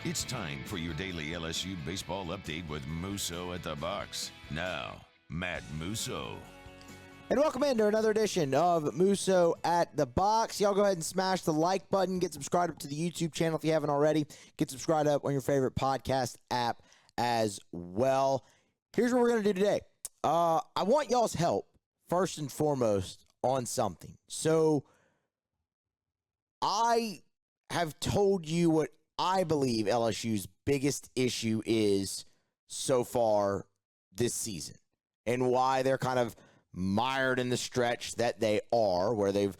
It's time for your daily LSU baseball update with Musso at the box. Now, Matt Musso. And welcome into another edition of Musso at the Box. Y'all go ahead and smash the like button. Get subscribed up to the YouTube channel if you haven't already. Get subscribed up on your favorite podcast app as well. Here's what we're going to do today. I want y'all's help, first and foremost, on something. So, I have told you what I believe LSU's biggest issue is so far this season and why they're kind of mired in the stretch that they are, where they're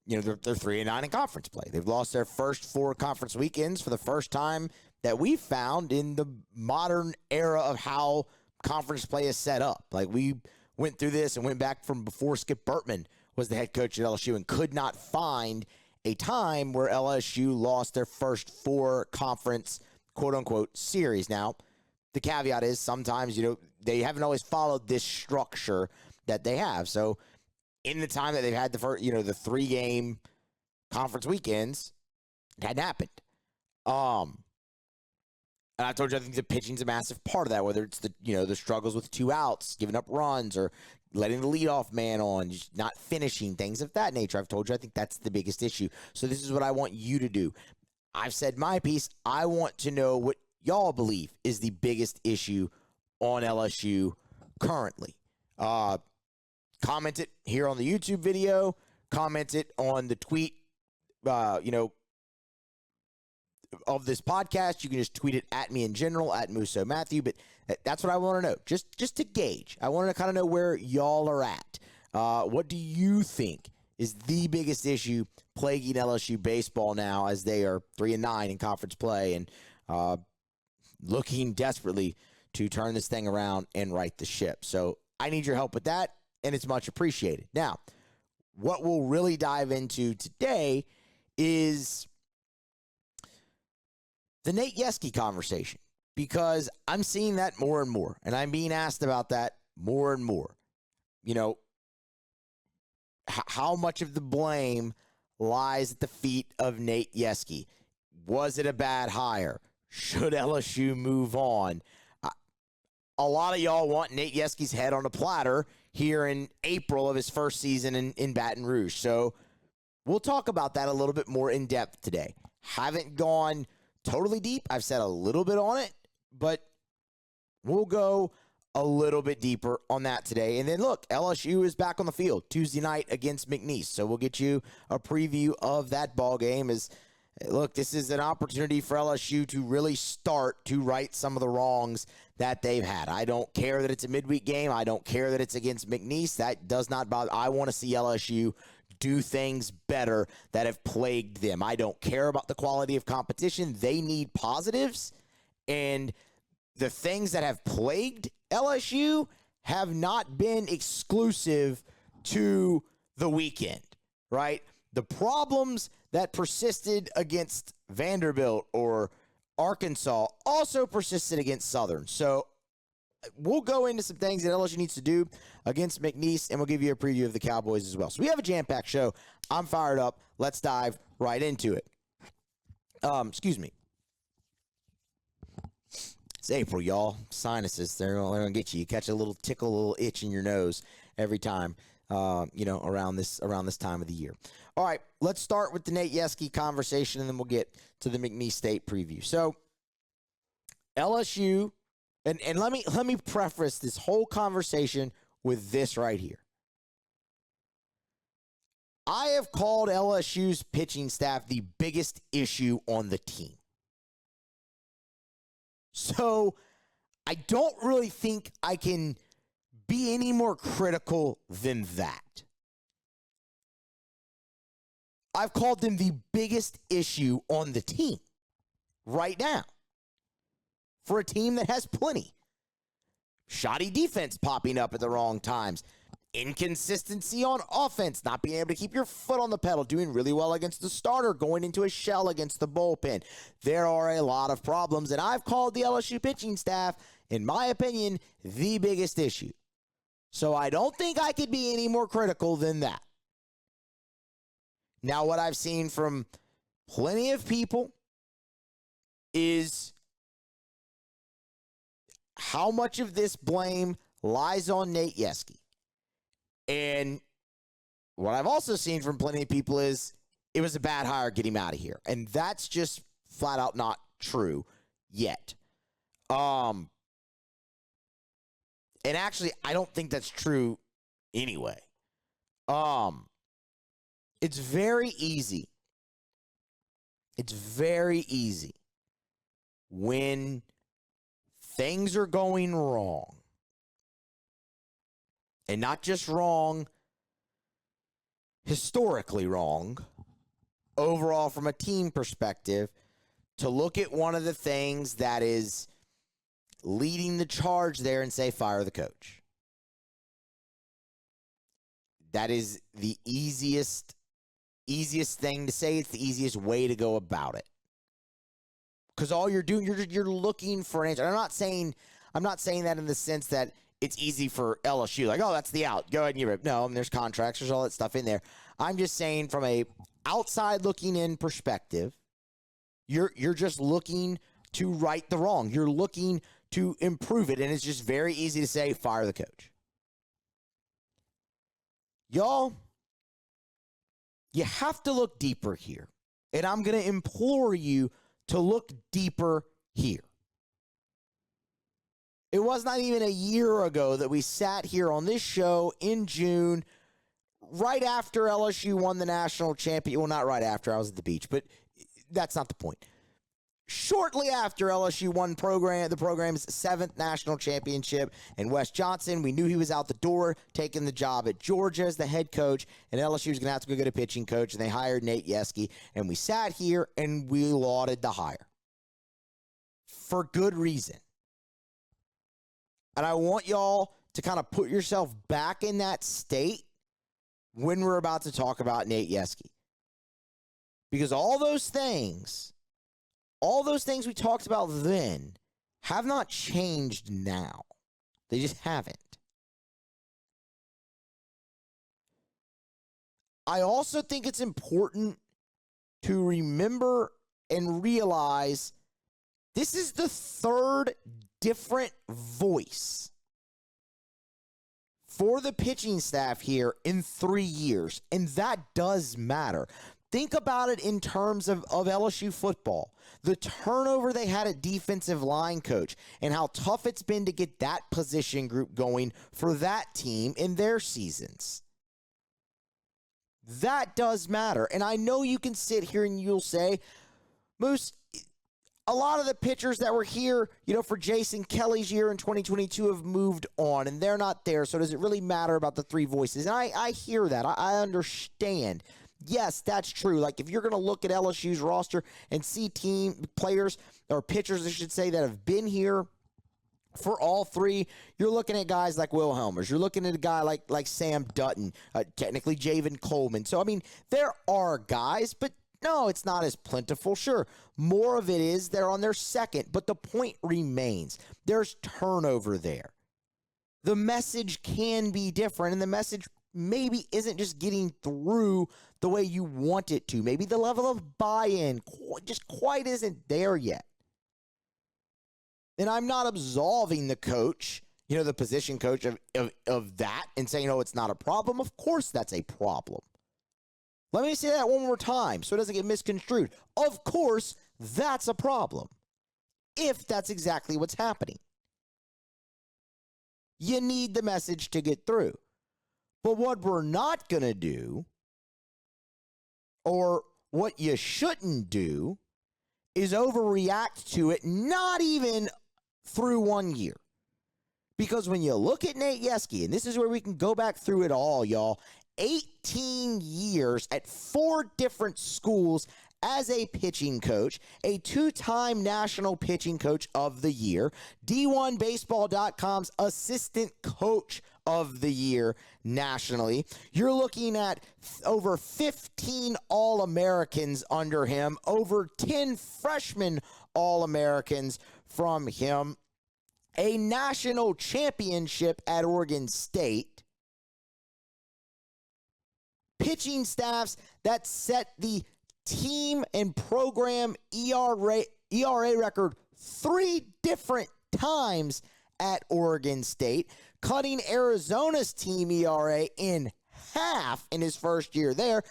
3-9 in conference play. They've lost their first 4 conference weekends for the first time that we've found in the modern era of how conference play is set up. Like, we went through this and went back from before Skip Bertman was the head coach at LSU and could not find a time where LSU lost their first 4 conference quote-unquote series. Now, the caveat is sometimes, they haven't always followed this structure that they have. So, in the time that they've had the 3-game conference weekends, it hadn't happened. And I told you I think the pitching's a massive part of that, whether it's the struggles with 2 outs, giving up runs, or letting the leadoff man on, just not finishing, things of that nature. I've told you I think that's the biggest issue. So this is what I want you to do. I've said my piece. I want to know what y'all believe is the biggest issue on LSU currently. Comment it here on the YouTube video. Comment it on the tweet, of this podcast. You can just tweet it at me in general, at Musso Matthew. But that's what I want to know, just to gauge. I want to kind of know where y'all are at. What do you think is the biggest issue plaguing LSU baseball now, as they are 3-9 in conference play and looking desperately to turn this thing around and right the ship? So I need your help with that, and it's much appreciated. Now, what we'll really dive into today is the Nate Yeskie conversation, because I'm seeing that more and more, and I'm being asked about that more and more. How much of the blame lies at the feet of Nate Yeskie? Was it a bad hire? Should LSU move on? A lot of y'all want Nate Yeskie's head on a platter here in April of his first season in Baton Rouge. So we'll talk about that a little bit more in depth today. Haven't gone totally deep. I've said a little bit on it, but we'll go a little bit deeper on that today. And then look, LSU is back on the field Tuesday night against McNeese. So we'll get you a preview of that ball game. Look, this is an opportunity for LSU to really start to right some of the wrongs that they've had. I don't care that it's a midweek game. I don't care that it's against McNeese. That does not bother. I want to see LSU do things better that have plagued them. I don't care about the quality of competition. They need positives, and the things that have plagued LSU have not been exclusive to the weekend, right? The problems that persisted against Vanderbilt or Arkansas also persisted against Southern. So we'll go into some things that LSU needs to do against McNeese, and we'll give you a preview of the Cowboys as well. So we have a jam-packed show. I'm fired up. Let's dive right into it. Excuse me. It's April, y'all. Sinuses, they're going to get you. You catch a little tickle, a little itch in your nose every time, around this time of the year. All right, let's start with the Nate Yeskie conversation, and then we'll get to the McNeese State preview. So LSU, and let me preface this whole conversation with this right here. I have called LSU's pitching staff the biggest issue on the team. So I don't really think I can be any more critical than that. I've called them the biggest issue on the team right now, for a team that has plenty. Shoddy defense popping up at the wrong times. Inconsistency on offense, not being able to keep your foot on the pedal, doing really well against the starter, going into a shell against the bullpen. There are a lot of problems, and I've called the LSU pitching staff, in my opinion, the biggest issue. So I don't think I could be any more critical than that. Now, what I've seen from plenty of people is how much of this blame lies on Nate Yeskie. And what I've also seen from plenty of people is it was a bad hire, get him out of here. And that's just flat out not true yet. And actually, I don't think that's true anyway. It's very easy. It's very easy when things are going wrong, and not just wrong, historically wrong, overall from a team perspective, to look at one of the things that is leading the charge there and say, fire the coach. That is the easiest thing to say. It's the easiest way to go about it. Because all you're doing, you're looking for an answer. I'm not saying that in the sense that it's easy for LSU. Like, oh, that's the out. Go ahead and give it. No, there's contracts. There's all that stuff in there. I'm just saying from a outside looking in perspective, you're just looking to right the wrong. You're looking to improve it, and it's just very easy to say, fire the coach. Y'all, you have to look deeper here, and I'm going to implore you to look deeper here. It was not even a year ago that we sat here on this show in June, right after LSU won the national championship. Well, not right after. I was at the beach, but that's not the point. Shortly after LSU won the program's 7th national championship, and Wes Johnson, we knew he was out the door, taking the job at Georgia as the head coach, and LSU was going to have to go get a pitching coach, and they hired Nate Yeskie, and we sat here and we lauded the hire. For good reason. And I want y'all to kind of put yourself back in that state when we're about to talk about Nate Yeskie. Because all those things we talked about then have not changed now. They just haven't. I also think it's important to remember and realize this is the third different voice for the pitching staff here in 3 years, and that does matter. Think about it in terms of LSU football. The turnover they had at defensive line coach and how tough it's been to get that position group going for that team in their seasons. That does matter. And I know you can sit here and you'll say, Moose, a lot of the pitchers that were here, for Jason Kelly's year in 2022 have moved on, and they're not there. So does it really matter about the three voices? And I hear that. I understand. Yes, that's true. Like, if you're going to look at LSU's roster and see team players, or pitchers, I should say, that have been here for all three, you're looking at guys like Will Helmers. You're looking at a guy like Sam Dutton, technically Javen Coleman. So, I mean, there are guys, but no, it's not as plentiful. Sure, more of it is they're on their second, but the point remains. There's turnover there. The message can be different, and the message maybe isn't just getting through the way you want it to. Maybe the level of buy-in just quite isn't there yet. And I'm not absolving the coach, the position coach of that and saying, it's not a problem. Of course that's a problem. Let me say that one more time so it doesn't get misconstrued. Of course that's a problem, if that's exactly what's happening. You need the message to get through. But what we're not going to do, or what you shouldn't do, is overreact to it, not even through 1 year. Because when you look at Nate Yeskie, and this is where we can go back through it all, y'all, 18 years at 4 different schools as a pitching coach, a 2-time National Pitching Coach of the Year, D1Baseball.com's Assistant Coach of the Year nationally. You're looking at over 15 All-Americans under him, over 10 freshman All-Americans from him, a national championship at Oregon State, pitching staffs that set the team and program ERA record 3 different times at Oregon State, cutting Arizona's team ERA in half in his first year there,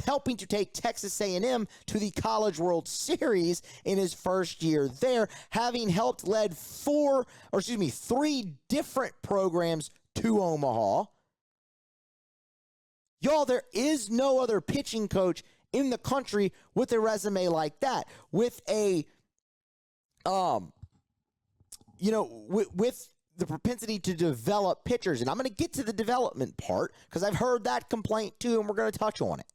helping to take Texas A&M to the College World Series in his first year there, having helped lead three different programs to Omaha. Y'all, there is no other pitching coach in the country with a resume like that, with a, with the propensity to develop pitchers. And I'm going to get to the development part because I've heard that complaint too, and we're going to touch on it.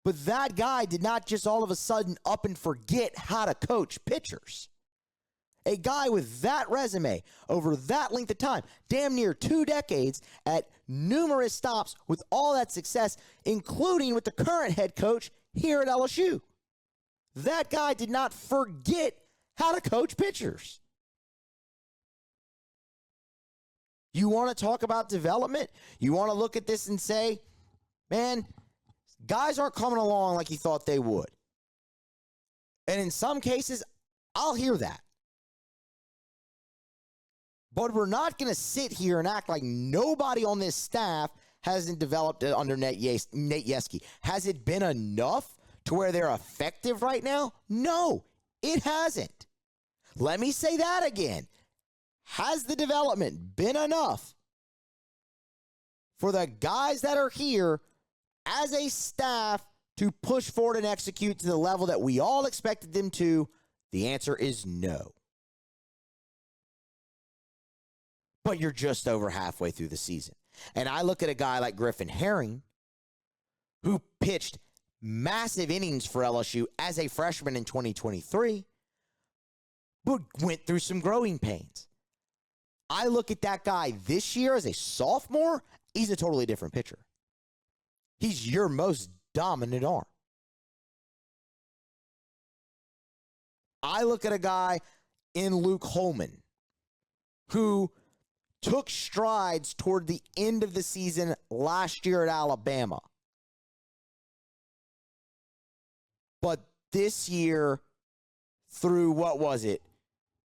But that guy did not just all of a sudden up and forget how to coach pitchers. A guy with that resume over that length of time, damn near 2 decades at numerous stops with all that success, including with the current head coach here at LSU. That guy did not forget how to coach pitchers. You want to talk about development? You want to look at this and say, man, guys aren't coming along like you thought they would. And in some cases, I'll hear that. But we're not going to sit here and act like nobody on this staff hasn't developed under Nate Yeskie. Has it been enough to where they're effective right now? No, it hasn't. Let me say that again. Has the development been enough for the guys that are here as a staff to push forward and execute to the level that we all expected them to? The answer is no. But you're just over halfway through the season. And I look at a guy like Griffin Herring, who pitched massive innings for LSU as a freshman in 2023, but went through some growing pains. I look at that guy this year as a sophomore, he's a totally different pitcher. He's your most dominant arm. I look at a guy in Luke Holman, who took strides toward the end of the season last year at Alabama. But this year, through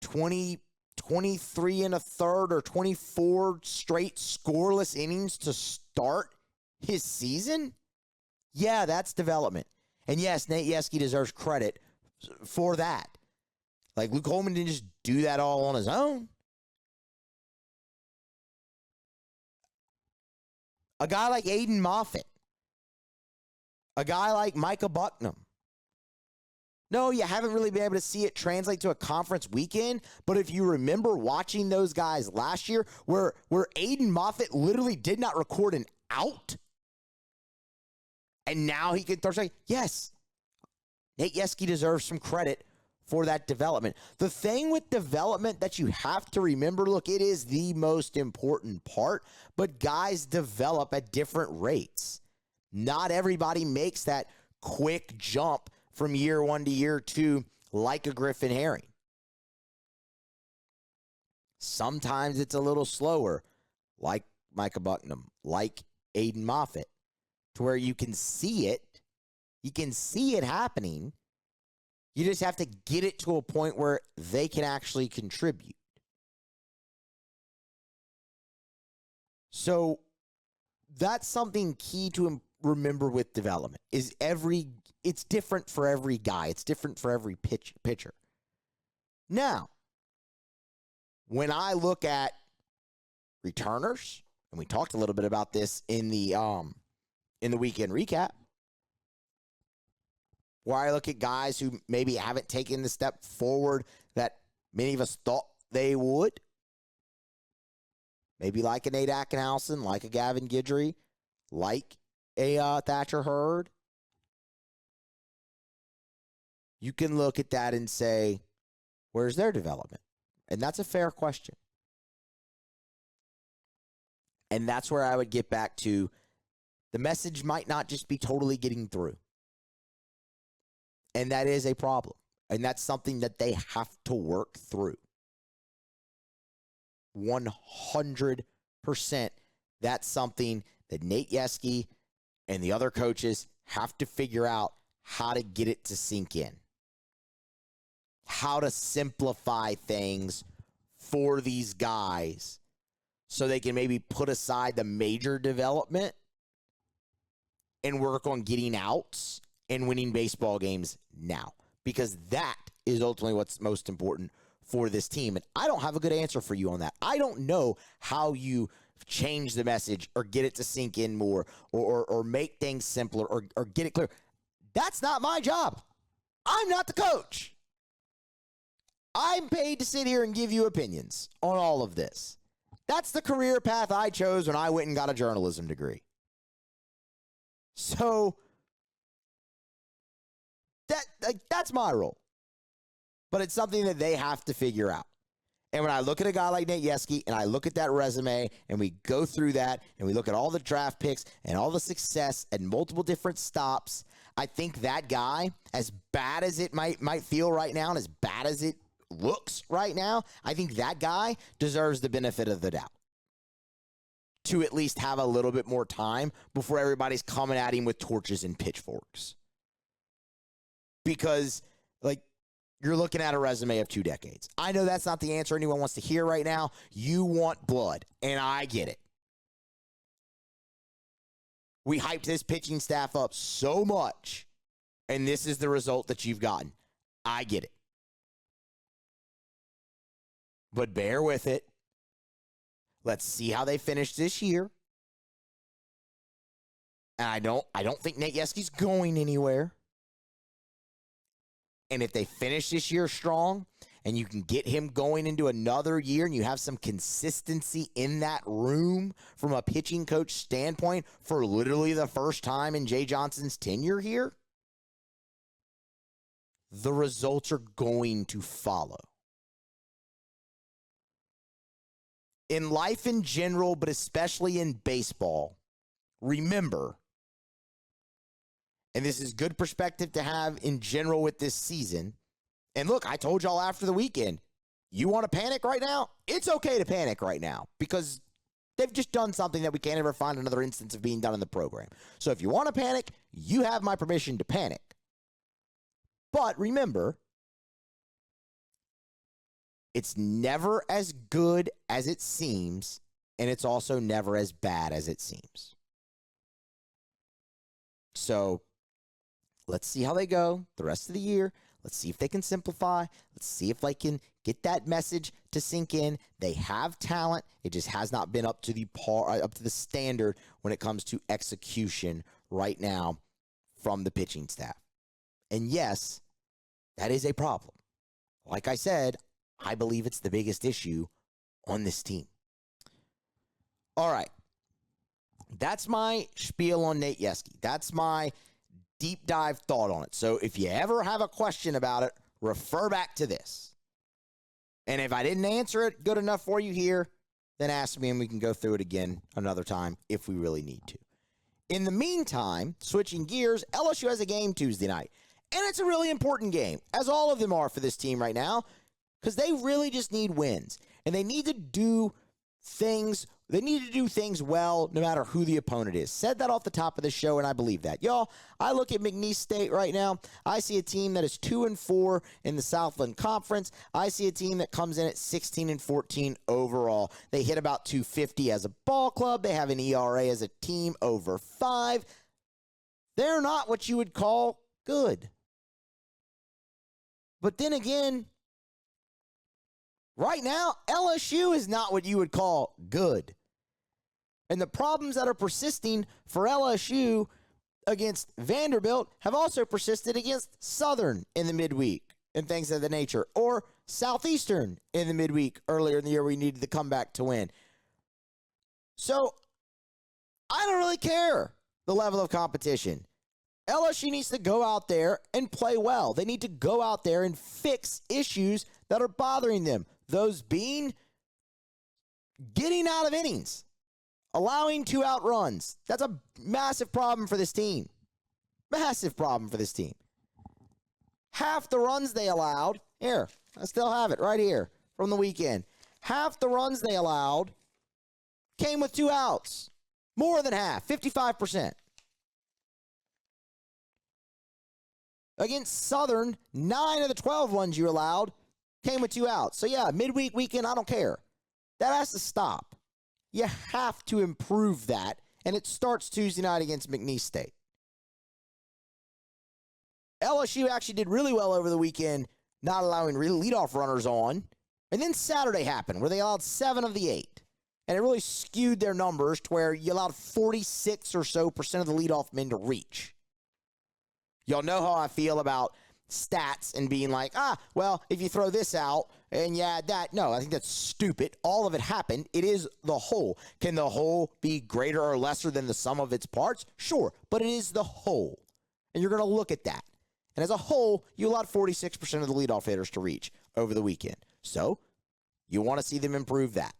23 and a third or 24 straight scoreless innings to start his season? Yeah, that's development. And yes, Nate Yeskie deserves credit for that. Like, Luke Holman didn't just do that all on his own. A guy like Aiden Moffitt. A guy like Micah Bucknam. No, you haven't really been able to see it translate to a conference weekend, but if you remember watching those guys last year, where Aiden Moffitt literally did not record an out, and now he can throw strike. Yes, Nate Yeskie deserves some credit for that development. The thing with development that you have to remember, look, it is the most important part, but guys develop at different rates. Not everybody makes that quick jump from year 1 to year 2 like a Griffin Herring. Sometimes it's a little slower, like Micah Bucknam, like Aiden Moffitt, to where you can see it. You can see it happening. You just have to get it to a point where they can actually contribute. So that's something key to remember with development is it's different for every guy. It's different for every pitcher. Now, when I look at returners, and we talked a little bit about this in the weekend recap, where I look at guys who maybe haven't taken the step forward that many of us thought they would. Maybe like a Nate Ackenhausen, like a Gavin Guidry, like a Thatcher Hurd. You can look at that and say, where's their development? And that's a fair question. And that's where I would get back to the message might not just be totally getting through. And that is a problem. And that's something that they have to work through. 100%. That's something that Nate Yeskie and the other coaches have to figure out how to get it to sink in. how to simplify things for these guys so they can maybe put aside the major development and work on getting outs and winning baseball games now, because that is ultimately what's most important for this team. And I don't have a good answer for you on that. I don't know how you change the message or get it to sink in more or make things simpler or get it clear. That's not my job. I'm not the coach. I'm paid to sit here and give you opinions on all of this. That's the career path I chose when I went and got a journalism degree. So that's my role. But it's something that they have to figure out. And when I look at a guy like Nate Yeskie and I look at that resume and we go through that and we look at all the draft picks and all the success and multiple different stops, I think that guy, as bad as it might feel right now and as bad as it looks right now, I think that guy deserves the benefit of the doubt to at least have a little bit more time before everybody's coming at him with torches and pitchforks. Because, you're looking at a resume of 2 decades. I know that's not the answer anyone wants to hear right now. You want blood, and I get it. We hyped this pitching staff up so much, and this is the result that you've gotten. I get it. But bear with it. Let's see how they finish this year. And I don't think Nate Yeskie's going anywhere. And if they finish this year strong and you can get him going into another year and you have some consistency in that room from a pitching coach standpoint for literally the first time in Jay Johnson's tenure here, the results are going to follow. In life in general, but especially in baseball, remember, and this is good perspective to have in general with this season. And look, I told y'all after the weekend, you want to panic right now? It's okay to panic right now because they've just done something that we can't ever find another instance of being done in the program. So if you want to panic, you have my permission to panic. But remember, it's never as good as it seems, and it's also never as bad as it seems. So let's see how they go the rest of the year. Let's see if they can simplify. Let's see if they can get that message to sink in. They have talent. It just has not been up to the standard when it comes to execution right now from the pitching staff. And yes, that is a problem. Like I said, I believe it's the biggest issue on this team. All right. That's my spiel on Nate Yeskie. That's my deep dive thought on it. So if you ever have a question about it, refer back to this. And if I didn't answer it good enough for you here, then ask me and we can go through it again another time if we really need to. In the meantime, switching gears, LSU has a game Tuesday night. And it's a really important game, as all of them are for this team right now, because they really just need wins. And they need to do things well no matter who the opponent is. Said that off the top of the show, and I believe that. Y'all, I look at McNeese State right now. I see a team that is 2-4 in the Southland Conference. I see a team that comes in at 16-14 overall. They hit about 250 as a ball club. They have an ERA as a team over 5. They're not what you would call good. But then again, right now, LSU is not what you would call good. And the problems that are persisting for LSU against Vanderbilt have also persisted against Southern in the midweek and things of the nature, or Southeastern in the midweek earlier in the year we needed the comeback to win. So I don't really care the level of competition. LSU needs to go out there and play well. They need to go out there and fix issues that are bothering them. Those being getting out of innings, allowing 2-out runs. That's a massive problem for this team. Massive problem for this team. Half the runs they allowed, here, I still have it right here from the weekend. Half the runs they allowed came with 2 outs. More than half, 55%. Against Southern, 9 of the 12 ones you allowed came with 2 outs. So, yeah, midweek, weekend, I don't care. That has to stop. You have to improve that, and it starts Tuesday night against McNeese State. LSU actually did really well over the weekend, not allowing leadoff runners on. And then Saturday happened, where they allowed 7 of the 8. And it really skewed their numbers to where you allowed 46 or so % of the leadoff men to reach. Y'all know how I feel about stats and being like, well, if you throw this out and you add that. No, I think that's stupid. All of it happened. It is the whole. Can the whole be greater or lesser than the sum of its parts? Sure, but it is the whole. And you're going to look at that. And as a whole, you allowed 46% of the leadoff hitters to reach over the weekend. So you want to see them improve that.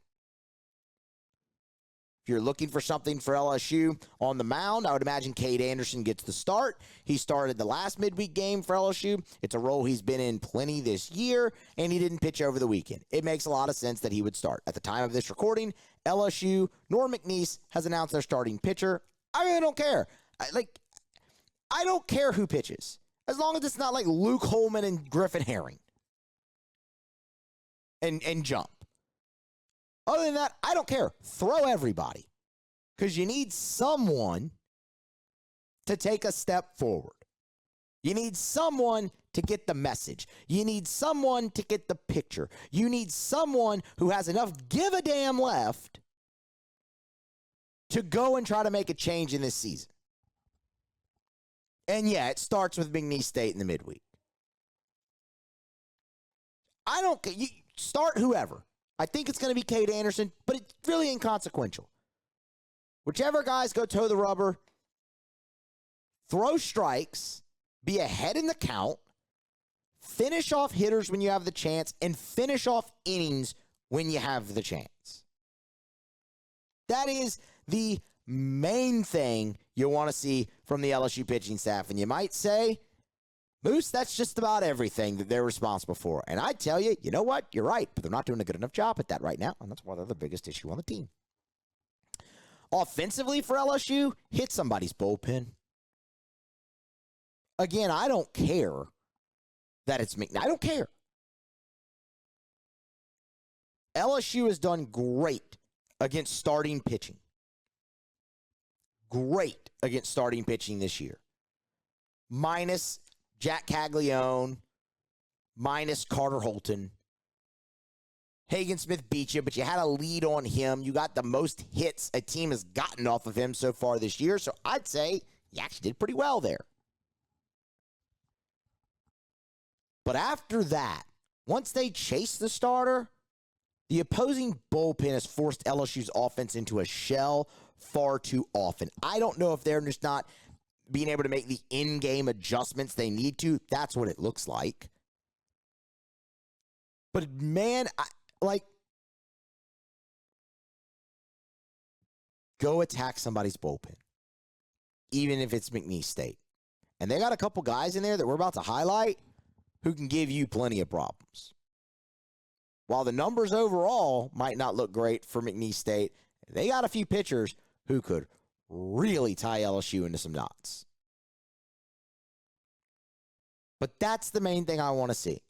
If you're looking for something for LSU on the mound, I would imagine Cade Anderson gets the start. He started the last midweek game for LSU. It's a role he's been in plenty this year, and he didn't pitch over the weekend. It makes a lot of sense that he would start. At the time of this recording, LSU nor McNeese has announced their starting pitcher. I really don't care. I don't care who pitches, as long as it's not like Luke Holman and Griffin Herring and jump. Other than that, I don't care. Throw everybody. Because you need someone to take a step forward. You need someone to get the message. You need someone to get the picture. You need someone who has enough give a damn left to go and try to make a change in this season. And yeah, it starts with McNeese State in the midweek. I don't care. You start whoever. I think it's going to be Cade Anderson, but it's really inconsequential. Whichever guys go toe the rubber, throw strikes, be ahead in the count, finish off hitters when you have the chance, and finish off innings when you have the chance. That is the main thing you want to see from the LSU pitching staff. And you might say, Moose, that's just about everything that they're responsible for. And I tell you, you know what? You're right, but they're not doing a good enough job at that right now, and that's why they're the biggest issue on the team. Offensively for LSU, hit somebody's bullpen. Again, I don't care that it's McNeese. I don't care. LSU has done great against starting pitching. Great against starting pitching this year. Minus Jack Caglione, minus Carter Holton. Hagen Smith beat you, but you had a lead on him. You got the most hits a team has gotten off of him so far this year, so I'd say you actually did pretty well there. But after that, once they chase the starter, the opposing bullpen has forced LSU's offense into a shell far too often. I don't know if they're just not being able to make the in-game adjustments they need to. That's what it looks like. But, man, go attack somebody's bullpen, even if it's McNeese State. And they got a couple guys in there that we're about to highlight who can give you plenty of problems. While the numbers overall might not look great for McNeese State, they got a few pitchers who could really tie LSU into some knots. But that's the main thing I want to see.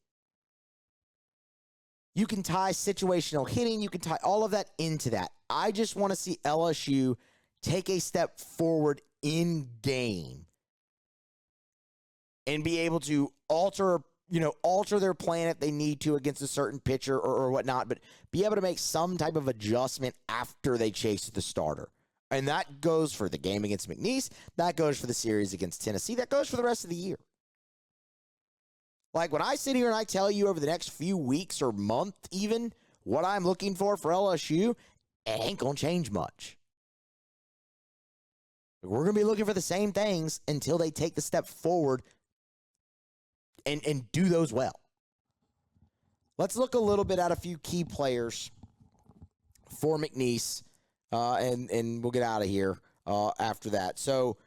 You can tie situational hitting, you can tie all of that into that. I just want to see LSU take a step forward in game and be able to alter their plan if they need to against a certain pitcher or whatnot, but be able to make some type of adjustment after they chase the starter. And that goes for the game against McNeese. That goes for the series against Tennessee. That goes for the rest of the year. Like when I sit here and I tell you over the next few weeks or month even what I'm looking for LSU, it ain't going to change much. We're going to be looking for the same things until they take the step forward and do those well. Let's look a little bit at a few key players for McNeese, and we'll get out of here after that. So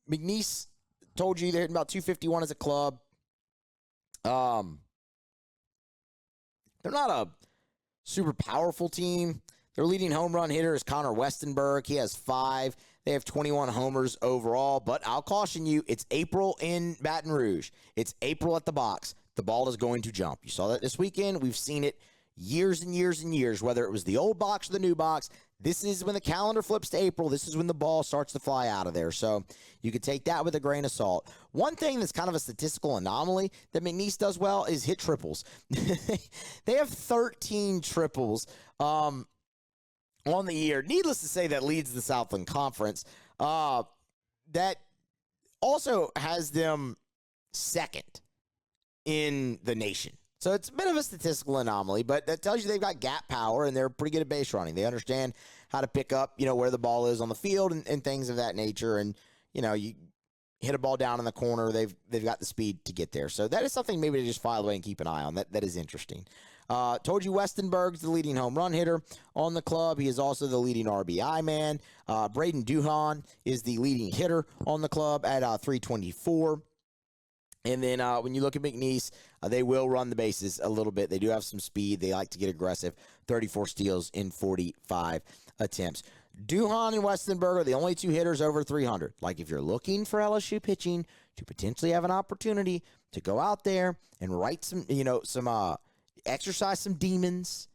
McNeese, told you they're hitting about 251 as a club. They're not a super powerful team. Their leading home run hitter is Connor Westenberg. He has 5. They have 21 homers overall, but I'll caution you, it's April in Baton Rouge. It's April at the box. The ball is going to jump. You saw that this weekend. We've seen it years and years and years, whether it was the old box or the new box. This is when the calendar flips to April. This is when the ball starts to fly out of there. So you could take that with a grain of salt. One thing that's kind of a statistical anomaly that McNeese does well is hit triples. They have 13 triples on the year. Needless to say, that leads the Southland Conference. That also has them second in the nation. So it's a bit of a statistical anomaly, but that tells you they've got gap power and they're pretty good at base running. They understand how to pick up, where the ball is on the field and things of that nature. And, you hit a ball down in the corner, they've got the speed to get there. So that is something maybe to just file away and keep an eye on. That is interesting. Told you Westenberg's the leading home run hitter on the club. He is also the leading RBI man. Braden Duhan is the leading hitter on the club at 324. And then when you look at McNeese, they will run the bases a little bit. They do have some speed. They like to get aggressive. 34 steals in 45 attempts. Duhan and Westenberg are the only two hitters over 300. Like, if you're looking for LSU pitching to potentially have an opportunity to go out there and write some, exercise some demons,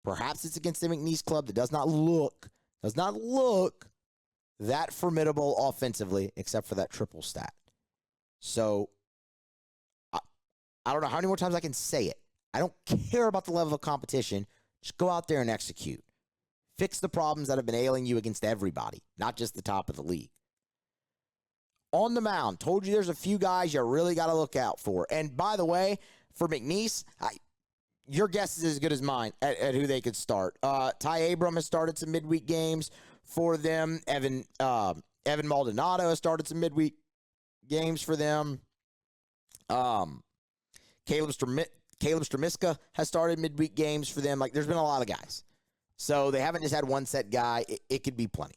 perhaps it's against the McNeese club that does not look that formidable offensively, except for that triple stat. So, I don't know how many more times I can say it. I don't care about the level of competition. Just go out there and execute. Fix the problems that have been ailing you against everybody, not just the top of the league. On the mound, told you there's a few guys you really got to look out for. And by the way, for McNeese, your guess is as good as mine at who they could start. Ty Abram has started some midweek games for them. Evan Maldonado has started some midweek games for them. Caleb Stramiska has started midweek games for them. Like, there's been a lot of guys. So they haven't just had one set guy. It could be plenty.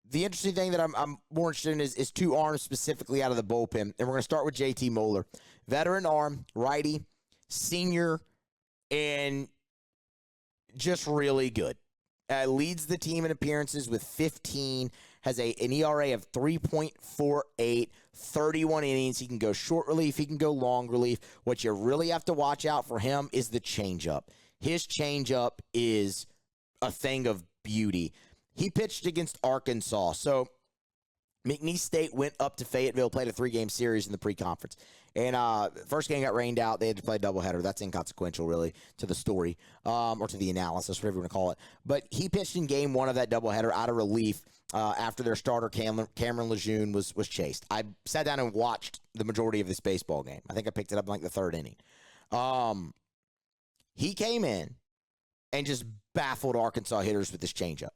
The interesting thing that I'm more interested in is two arms specifically out of the bullpen. And we're going to start with JT Moeller. Veteran arm, righty, senior, and just really good. Leads the team in appearances with 15, has an ERA of 3.48, 31 innings. He can go short relief. He can go long relief. What you really have to watch out for him is the changeup. His changeup is a thing of beauty. He pitched against Arkansas. So McNeese State went up to Fayetteville, played a 3-game series in the pre-conference. And first game got rained out. They had to play a doubleheader. That's inconsequential, really, to the story or to the analysis, whatever you want to call it. But he pitched in game 1 of that doubleheader out of relief after their starter, Cameron Lejeune, was chased. I sat down and watched the majority of this baseball game. I think I picked it up in like the 3rd inning. He came in and just baffled Arkansas hitters with this changeup.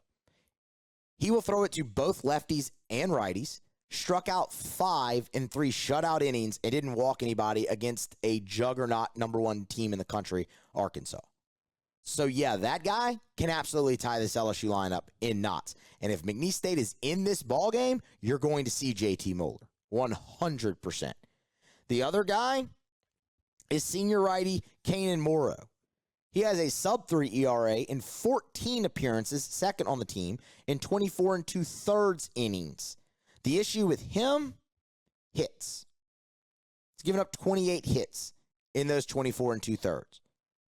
He will throw it to both lefties and righties. Struck out 5 in 3 shutout innings and didn't walk anybody against a juggernaut #1 team in the country, Arkansas. So, yeah, that guy can absolutely tie this LSU lineup in knots. And if McNeese State is in this ballgame, you're going to see JT Moeller, 100%. The other guy is senior righty Kanan Morrow. He has a sub-3 ERA in 14 appearances, second on the team, in 24 2/3 innings. The issue with him, hits. He's given up 28 hits in those 24 2/3.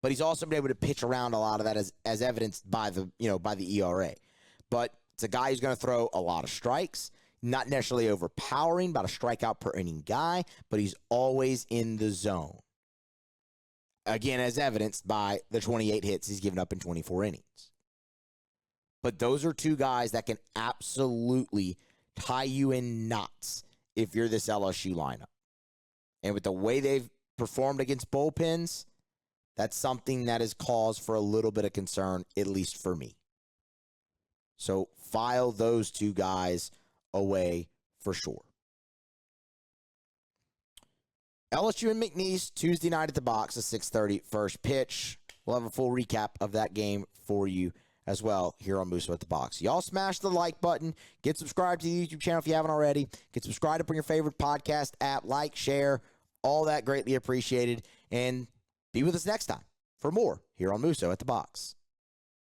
But he's also been able to pitch around a lot of that as evidenced by the ERA. But it's a guy who's going to throw a lot of strikes, not necessarily overpowering, about a strikeout per inning guy, but he's always in the zone. Again, as evidenced by the 28 hits he's given up in 24 innings. But those are two guys that can absolutely tie you in knots if you're this LSU lineup. And with the way they've performed against bullpens, that's something that is cause for a little bit of concern, at least for me. So file those two guys away for sure. LSU and McNeese, Tuesday night at the box, a 6:30 first pitch. We'll have a full recap of that game for you as well here on Musso at the Box. Y'all smash the like button. Get subscribed to the YouTube channel if you haven't already. Get subscribed up on your favorite podcast app. Like, share, all that greatly appreciated. And be with us next time for more here on Musso at the Box.